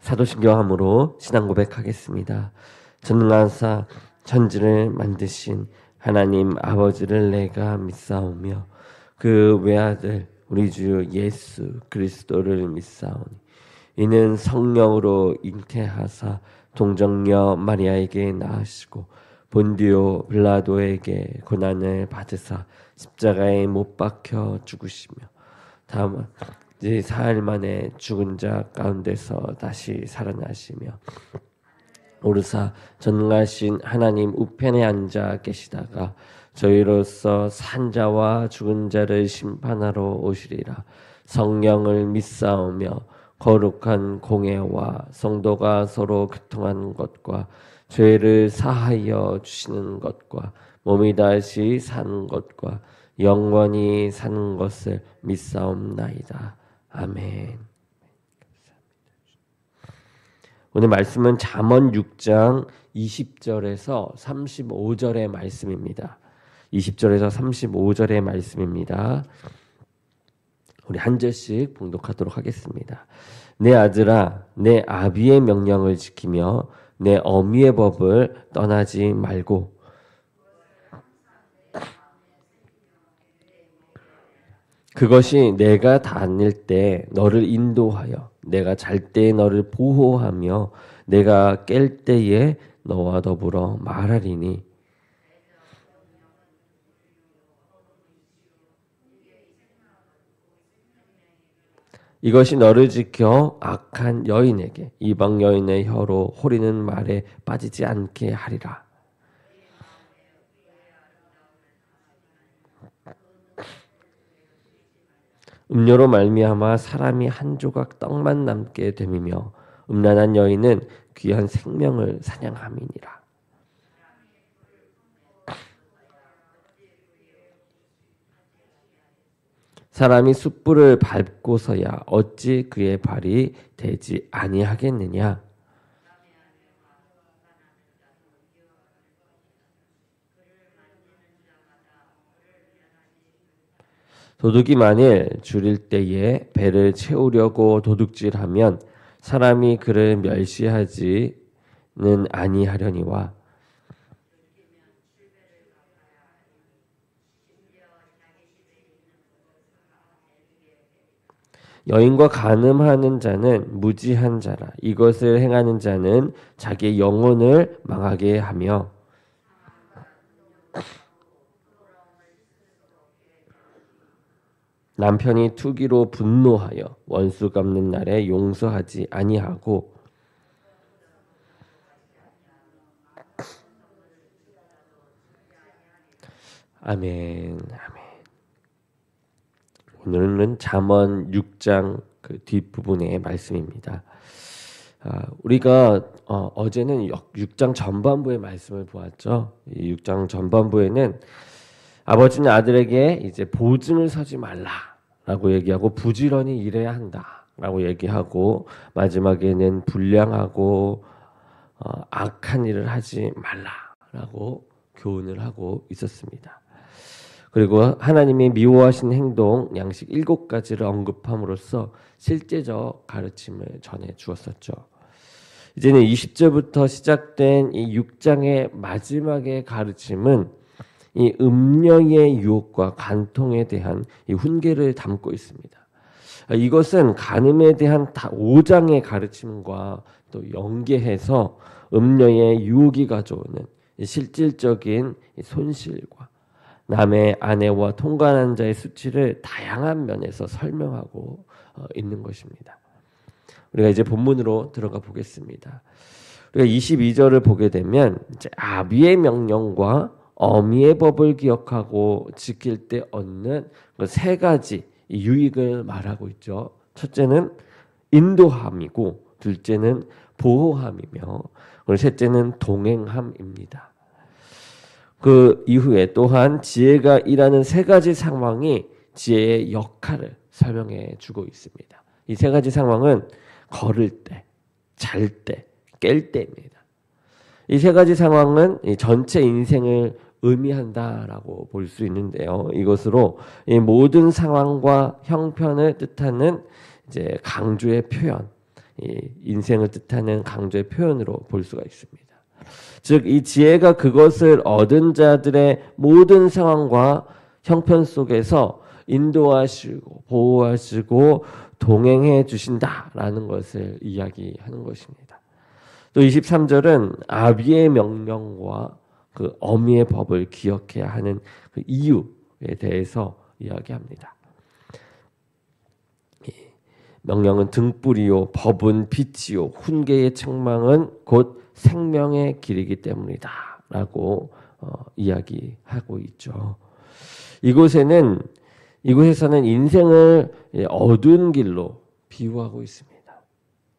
사도신경함으로 신앙 고백하겠습니다. 전능하사 천지를 만드신 하나님 아버지를 내가 믿사오며 그 외아들 우리 주 예수 그리스도를 믿사오니 이는 성령으로 잉태하사 동정녀 마리아에게 낳으시고 본디오 빌라도에게 고난을 받으사 십자가에 못 박혀 죽으시며 다만 이제 사흘 만에 죽은 자 가운데서 다시 살아나시며 오르사 전능하신 하나님 우편에 앉아 계시다가 저희로서 산 자와 죽은 자를 심판하러 오시리라. 성령을 믿사오며 거룩한 공회와 성도가 서로 교통하는 것과 죄를 사하여 주시는 것과 몸이 다시 사는 것과 영원히 사는 것을 믿사옵나이다. 아멘. 오늘 말씀은 잠언 6장 20절에서 35절의 말씀입니다. 20절에서 35절의 말씀입니다. 우리 한 절씩 봉독하도록 하겠습니다. 내 아들아, 내 아비의 명령을 지키며 내 어미의 법을 떠나지 말고 그것이 내가 다닐 때 너를 인도하여 내가 잘 때 너를 보호하며 내가 깰 때에 너와 더불어 말하리니 이것이 너를 지켜 악한 여인에게 이방 여인의 혀로 호리는 말에 빠지지 않게 하리라. 음료로 말미암아 사람이 한 조각 떡만 남게 됨이며 음란한 여인은 귀한 생명을 사냥함이니라. 사람이 숯불을 밟고서야 어찌 그의 발이 되지 아니하겠느냐. 도둑이 만일 줄일 때에 배를 채우려고 도둑질하면 사람이 그를 멸시하지는 아니하려니와 여인과 간음하는 자는 무지한 자라. 이것을 행하는 자는 자기의 영혼을 망하게 하며 남편이 투기로 분노하여 원수 갚는 날에 용서하지 아니하고 아멘. 아멘. 오늘은 잠언 6장 그 뒷부분의 말씀입니다. 우리가 어제는 6장 전반부의 말씀을 보았죠. 이 6장 전반부에는 아버지는 아들에게 이제 보증을 서지 말라라고 얘기하고 부지런히 일해야 한다라고 얘기하고 마지막에는 불량하고 악한 일을 하지 말라라고 교훈을 하고 있었습니다. 그리고 하나님이 미워하신 행동 양식 7가지를 언급함으로써 실제적 가르침을 전해 주었었죠. 이제는 20절부터 시작된 이 6장의 마지막의 가르침은 이 음녀의 유혹과 간통에 대한 이 훈계를 담고 있습니다. 이것은 간음에 대한 5장의 가르침과 또 연계해서 음녀의 유혹이 가져오는 실질적인 손실과 남의 아내와 통관한 자의 수치를 다양한 면에서 설명하고 있는 것입니다. 우리가 이제 본문으로 들어가 보겠습니다. 우리가 22절을 보게 되면 이제 아비의 명령과 어미의 법을 기억하고 지킬 때 얻는 그 3가지 유익을 말하고 있죠. 첫째는 인도함이고, 둘째는 보호함이며, 그리고 셋째는 동행함입니다. 그 이후에 또한 지혜가 일하는 3가지 상황이 지혜의 역할을 설명해 주고 있습니다. 이 3가지 상황은 걸을 때, 잘 때, 깰 때입니다. 이 3가지 상황은 전체 인생을 의미한다라고 볼 수 있는데요. 이것으로 이 모든 상황과 형편을 뜻하는 이제 강조의 표현, 이 인생을 뜻하는 강조의 표현으로 볼 수가 있습니다. 즉 이 지혜가 그것을 얻은 자들의 모든 상황과 형편 속에서 인도하시고 보호하시고 동행해 주신다라는 것을 이야기하는 것입니다. 또 23절은 아비의 명령과 그 어미의 법을 기억해야 하는 그 이유에 대해서 이야기합니다. 명령은 등불이요 법은 빛이요 훈계의 책망은 곧 생명의 길이기 때문이다 라고 이야기하고 있죠. 이곳에서는 인생을 어두운 길로 비유하고 있습니다.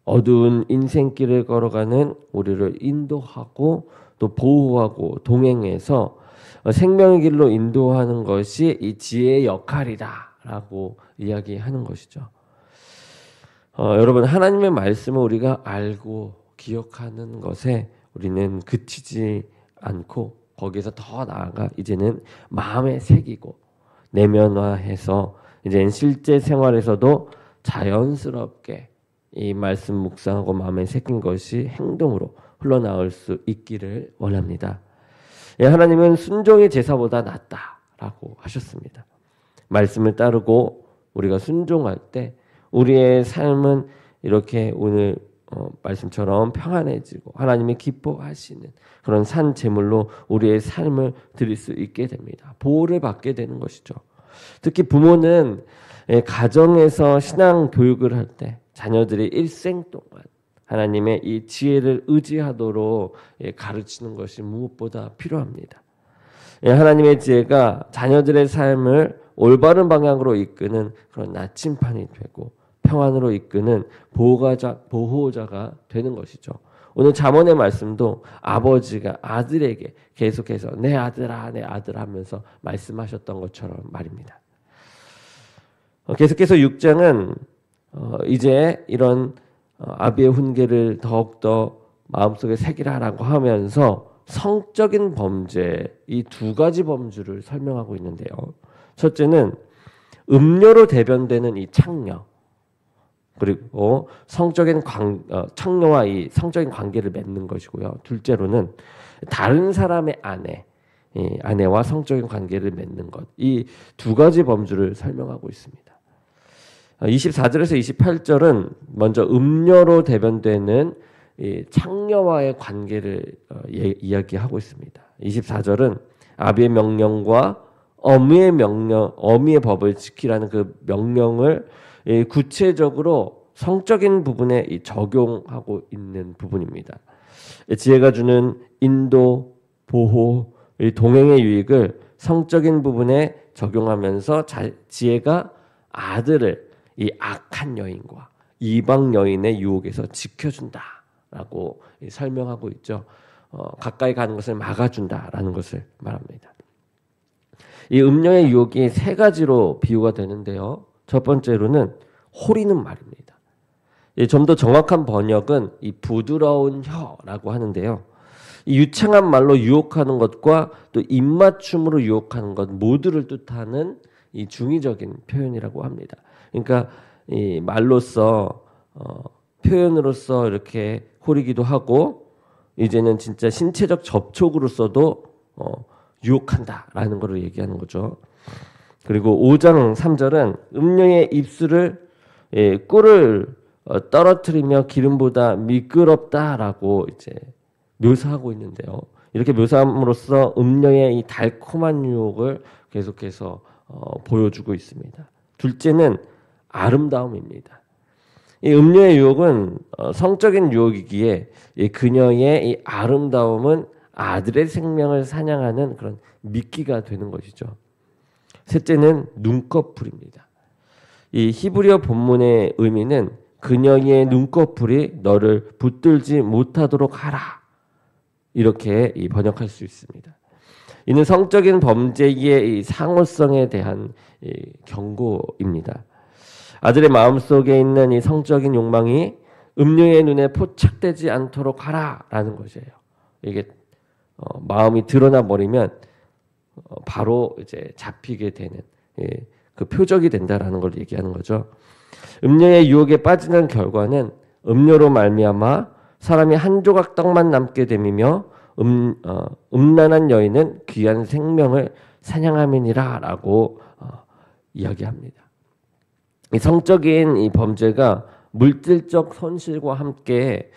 어두운 인생길을 걸어가는 우리를 인도하고 또 보호하고 동행해서 생명의 길로 인도하는 것이 이 지혜의 역할이다라고 이야기하는 것이죠. 여러분 하나님의 말씀을 우리가 알고 기억하는 것에 우리는 그치지 않고 거기에서 더 나아가 이제는 마음에 새기고 내면화해서 이제는 실제 생활에서도 자연스럽게 이 말씀 묵상하고 마음에 새긴 것이 행동으로 흘러나올 수 있기를 원합니다. 하나님은 순종의 제사보다 낫다라고 하셨습니다. 말씀을 따르고 우리가 순종할 때 우리의 삶은 이렇게 오늘 말씀처럼 평안해지고 하나님이 기뻐하시는 그런 산 제물로 우리의 삶을 드릴 수 있게 됩니다. 보호를 받게 되는 것이죠. 특히 부모는 가정에서 신앙 교육을 할 때 자녀들이 일생 동안 하나님의 이 지혜를 의지하도록 가르치는 것이 무엇보다 필요합니다. 하나님의 지혜가 자녀들의 삶을 올바른 방향으로 이끄는 그런 나침판이 되고 평안으로 이끄는 보호자가 되는 것이죠. 오늘 잠언의 말씀도 아버지가 아들에게 계속해서 내 아들아 내 아들 하면서 말씀하셨던 것처럼 말입니다. 계속해서 6장은 이제 이런 아비의 훈계를 더욱더 마음속에 새기라라고 하면서 성적인 범죄 이 두 가지 범주를 설명하고 있는데요. 첫째는 음료로 대변되는 이 창녀 그리고 창녀와 이 성적인 관계를 맺는 것이고요. 둘째로는 다른 사람의 아내와 성적인 관계를 맺는 것 이 두 가지 범주를 설명하고 있습니다. 24절에서 28절은 먼저 음녀로 대변되는 창녀와의 관계를 이야기하고 있습니다. 24절은 아비의 명령과 어미의 법을 지키라는 그 명령을 구체적으로 성적인 부분에 적용하고 있는 부분입니다. 지혜가 주는 인도, 보호, 동행의 유익을 성적인 부분에 적용하면서 지혜가 아들을 이 악한 여인과 이방 여인의 유혹에서 지켜준다라고 설명하고 있죠. 가까이 가는 것을 막아준다라는 것을 말합니다. 이 음녀의 유혹이 세 가지로 비유가 되는데요. 첫 번째로는 호리는 말입니다. 좀 더 정확한 번역은 이 부드러운 혀라고 하는데요. 이 유창한 말로 유혹하는 것과 또 입맞춤으로 유혹하는 것 모두를 뜻하는 이 중의적인 표현이라고 합니다. 그러니까 이 말로써 표현으로서 이렇게 호리기도 하고 이제는 진짜 신체적 접촉으로서도 유혹한다라는 것을 얘기하는 거죠. 그리고 5장 3절은 음녀의 입술을 꿀을 떨어뜨리며 기름보다 미끄럽다라고 이제 묘사하고 있는데요. 이렇게 묘사함으로써 음녀의 이 달콤한 유혹을 계속해서 보여주고 있습니다. 둘째는 아름다움입니다. 이 음녀의 유혹은 성적인 유혹이기에 이 그녀의 이 아름다움은 아들의 생명을 사냥하는 그런 미끼가 되는 것이죠. 셋째는 눈꺼풀입니다. 이 히브리어 본문의 의미는 그녀의 눈꺼풀이 너를 붙들지 못하도록 하라. 이렇게 번역할 수 있습니다. 이는 성적인 범죄의 이 상호성에 대한 경고입니다. 아들의 마음속에 있는 이 성적인 욕망이 음녀의 눈에 포착되지 않도록 하라라는 것이에요. 이게 마음이 드러나 버리면 바로 이제 잡히게 되는 그 표적이 된다라는 걸 얘기하는 거죠. 음녀의 유혹에 빠지는 결과는 음료로 말미암아 사람이 한 조각 떡만 남게 됨이며 음란한 여인은 귀한 생명을 사냥함이니라라고 이야기합니다. 이 성적인 이 범죄가 물질적 손실과 함께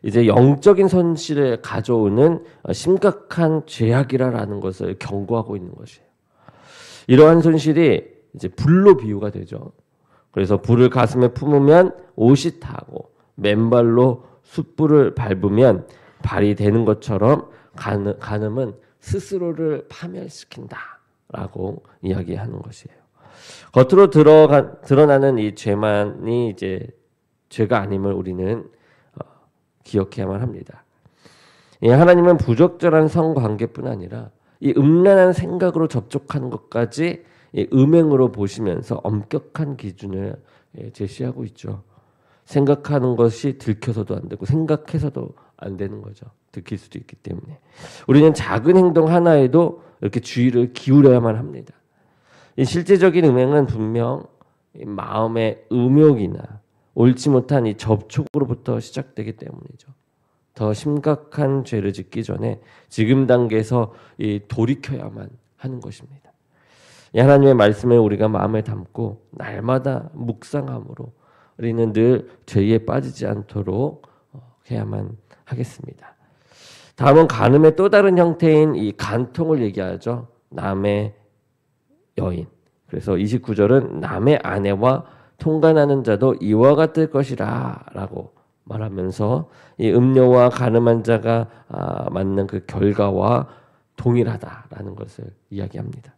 이제 영적인 손실을 가져오는 심각한 죄악이라는 것을 경고하고 있는 것이에요. 이러한 손실이 이제 불로 비유가 되죠. 그래서 불을 가슴에 품으면 옷이 타고 맨발로 숯불을 밟으면 발이 되는 것처럼 간음은 스스로를 파멸시킨다라고 이야기하는 것이에요. 겉으로 드러나는 이 죄만이 이제 죄가 아님을 우리는 기억해야만 합니다. 하나님은 부적절한 성관계뿐 아니라 이 음란한 생각으로 접촉하는 것까지 음행으로 보시면서 엄격한 기준을 제시하고 있죠. 생각하는 것이 들켜서도 안 되고 생각해서도 안 되는 거죠. 들킬 수도 있기 때문에 우리는 작은 행동 하나에도 이렇게 주의를 기울여야만 합니다. 이 실제적인 음행은 분명 마음의 음욕이나 옳지 못한 이 접촉으로부터 시작되기 때문이죠. 더 심각한 죄를 짓기 전에 지금 단계에서 돌이켜야만 하는 것입니다. 하나님의 말씀을 우리가 마음에 담고 날마다 묵상함으로 우리는 늘 죄에 빠지지 않도록 해야만 하겠습니다. 다음은 간음의 또 다른 형태인 이 간통을 얘기하죠. 남의 여인. 그래서 29절은 남의 아내와 통간하는 자도 이와 같을 것이라 라고 말하면서 이 음료와 간음한 자가 맞는 그 결과와 동일하다라는 것을 이야기합니다.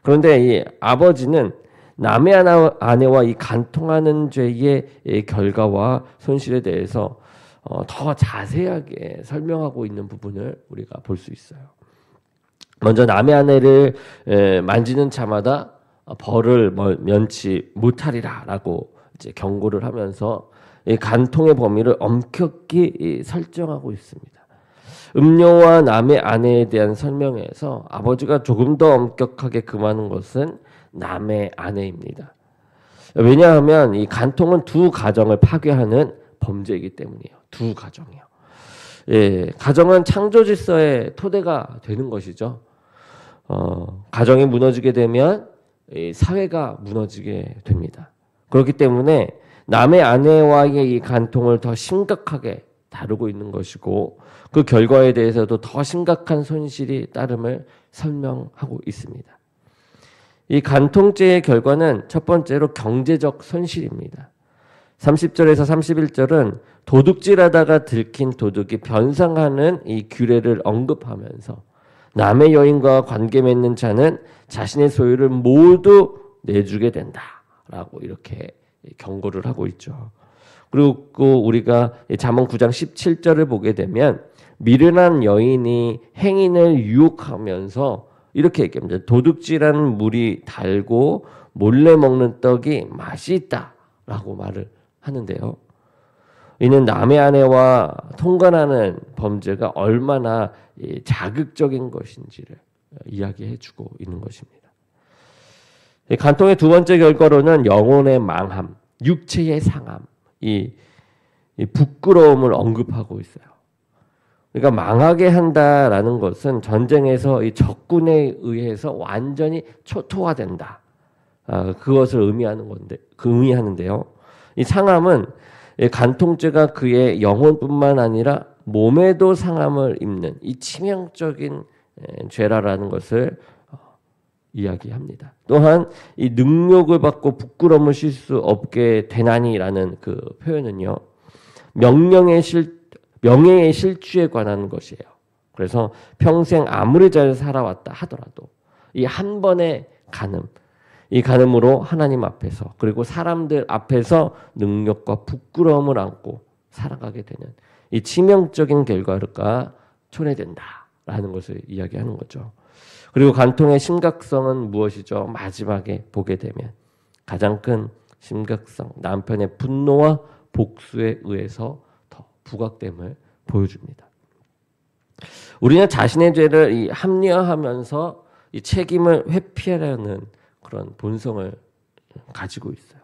그런데 이 아버지는 남의 아내와 이 간통하는 죄의 결과와 손실에 대해서 더 자세하게 설명하고 있는 부분을 우리가 볼 수 있어요. 먼저 남의 아내를 만지는 자마다 벌을 면치 못하리라라고 이제 경고를 하면서 이 간통의 범위를 엄격히 설정하고 있습니다. 음료와 남의 아내에 대한 설명에서 아버지가 조금 더 엄격하게 금하는 것은 남의 아내입니다. 왜냐하면 이 간통은 두 가정을 파괴하는 범죄이기 때문이에요. 두 가정이요. 가정은 창조 질서의 토대가 되는 것이죠. 가정이 무너지게 되면 사회가 무너지게 됩니다. 그렇기 때문에 남의 아내와의 이 간통을 더 심각하게 다루고 있는 것이고 그 결과에 대해서도 더 심각한 손실이 따름을 설명하고 있습니다. 이 간통죄의 결과는 첫 번째로 경제적 손실입니다. 30절에서 31절은 도둑질하다가 들킨 도둑이 변상하는 이 규례를 언급하면서 남의 여인과 관계 맺는 자는 자신의 소유를 모두 내주게 된다라고 이렇게 경고를 하고 있죠. 그리고 우리가 잠언 9장 17절을 보게 되면 미련한 여인이 행인을 유혹하면서 이렇게 얘기합니다. 도둑질하는 물이 달고 몰래 먹는 떡이 맛이 있다라고 말을 하는데요. 이는 남의 아내와 통관하는 범죄가 얼마나 자극적인 것인지를 이야기해주고 있는 것입니다. 간통의 두 번째 결과로는 영혼의 망함, 육체의 상함, 이 부끄러움을 언급하고 있어요. 그러니까 망하게 한다라는 것은 전쟁에서 이 적군에 의해서 완전히 초토화된다. 그것을 의미하는데요. 이 상함은 간통죄가 그의 영혼뿐만 아니라 몸에도 상함을 입는 이 치명적인 죄라라는 것을 이야기합니다. 또한 이 능욕을 받고 부끄러움을 쉴 수 없게 되나니라는 그 표현은요. 명예의 실추에 관한 것이에요. 그래서 평생 아무리 잘 살아왔다 하더라도 이 한 번의 간음, 이 간음으로 하나님 앞에서 그리고 사람들 앞에서 능력과 부끄러움을 안고 살아가게 되는 이 치명적인 결과가 초래된다라는 것을 이야기하는 거죠. 그리고 간통의 심각성은 무엇이죠? 마지막에 보게 되면 가장 큰 심각성, 남편의 분노와 복수에 의해서 더 부각됨을 보여줍니다. 우리는 자신의 죄를 합리화하면서 이 책임을 회피하려는 그런 본성을 가지고 있어요.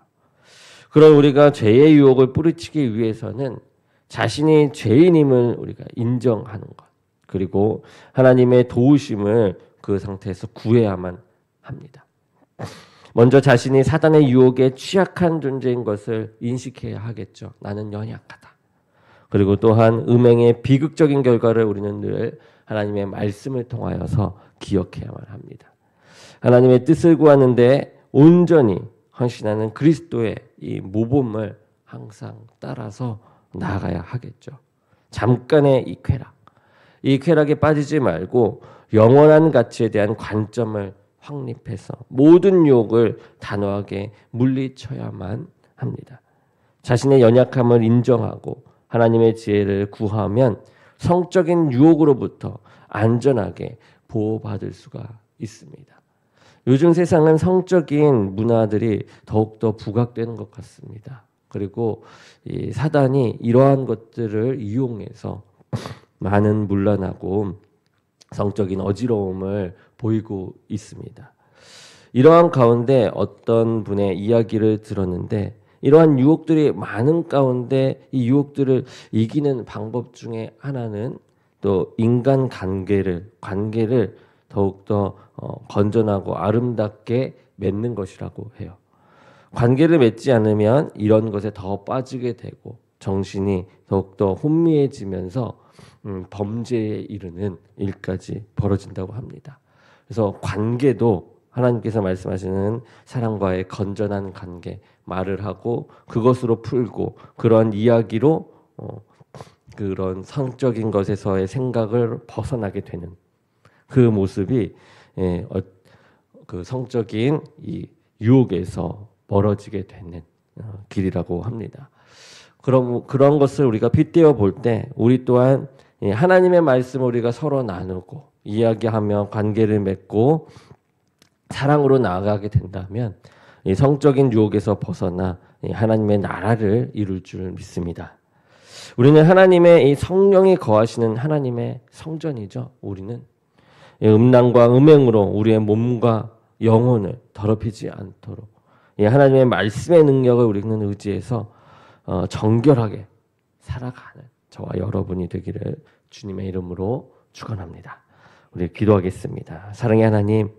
그런 우리가 죄의 유혹을 뿌리치기 위해서는 자신이 죄인임을 우리가 인정하는 것, 그리고 하나님의 도우심을 그 상태에서 구해야만 합니다. 먼저 자신이 사단의 유혹에 취약한 존재인 것을 인식해야 하겠죠. 나는 연약하다. 그리고 또한 음행의 비극적인 결과를 우리는 늘 하나님의 말씀을 통하여서 기억해야만 합니다. 하나님의 뜻을 구하는데 온전히 헌신하는 그리스도의 이 모범을 항상 따라서 나아가야 하겠죠. 잠깐의 이 쾌락에 빠지지 말고 영원한 가치에 대한 관점을 확립해서 모든 유혹을 단호하게 물리쳐야만 합니다. 자신의 연약함을 인정하고 하나님의 지혜를 구하면 성적인 유혹으로부터 안전하게 보호받을 수가 있습니다. 요즘 세상은 성적인 문화들이 더욱더 부각되는 것 같습니다. 그리고 이 사단이 이러한 것들을 이용해서 많은 문란하고 성적인 어지러움을 보이고 있습니다. 이러한 가운데 어떤 분의 이야기를 들었는데 이러한 유혹들이 많은 가운데 이 유혹들을 이기는 방법 중에 하나는 또 인간 관계를 더욱더 건전하고 아름답게 맺는 것이라고 해요. 관계를 맺지 않으면 이런 것에 더 빠지게 되고 정신이 더욱더 혼미해지면서 범죄에 이르는 일까지 벌어진다고 합니다. 그래서 관계도 하나님께서 말씀하시는 사랑과의 건전한 관계, 말을 하고 그것으로 풀고 그런 이야기로 그런 성적인 것에서의 생각을 벗어나게 되는 그 모습이 그 성적인 이 유혹에서 멀어지게 되는 길이라고 합니다. 그런 것을 우리가 빗대어 볼 때 우리 또한 하나님의 말씀을 우리가 서로 나누고 이야기하며 관계를 맺고 사랑으로 나아가게 된다면 이 성적인 유혹에서 벗어나 하나님의 나라를 이룰 줄 믿습니다. 우리는 하나님의 이 성령이 거하시는 하나님의 성전이죠. 우리는 음란과 음행으로 우리의 몸과 영혼을 더럽히지 않도록 하나님의 말씀의 능력을 우리는 의지해서 정결하게 살아가는 저와 여러분이 되기를 주님의 이름으로 축원합니다. 우리 기도하겠습니다. 사랑의 하나님,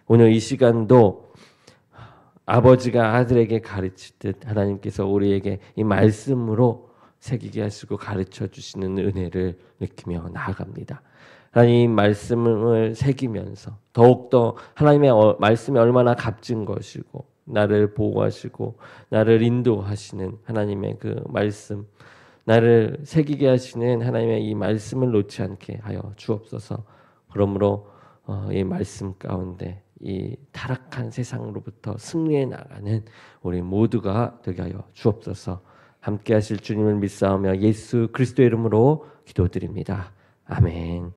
오늘 이 시간도 아버지가 아들에게 가르치듯 하나님께서 우리에게 이 말씀으로 새기게 하시고 가르쳐 주시는 은혜를 느끼며 나아갑니다. 하나님 말씀을 새기면서 더욱더 하나님의 말씀이 얼마나 값진 것이고 나를 보호하시고 나를 인도하시는 하나님의 그 말씀, 나를 새기게 하시는 하나님의 이 말씀을 놓지 않게 하여 주옵소서. 그러므로 이 말씀 가운데 이 타락한 세상으로부터 승리해 나가는 우리 모두가 되게 하여 주옵소서. 함께 하실 주님을 믿사오며 예수 그리스도의 이름으로 기도드립니다. 아멘.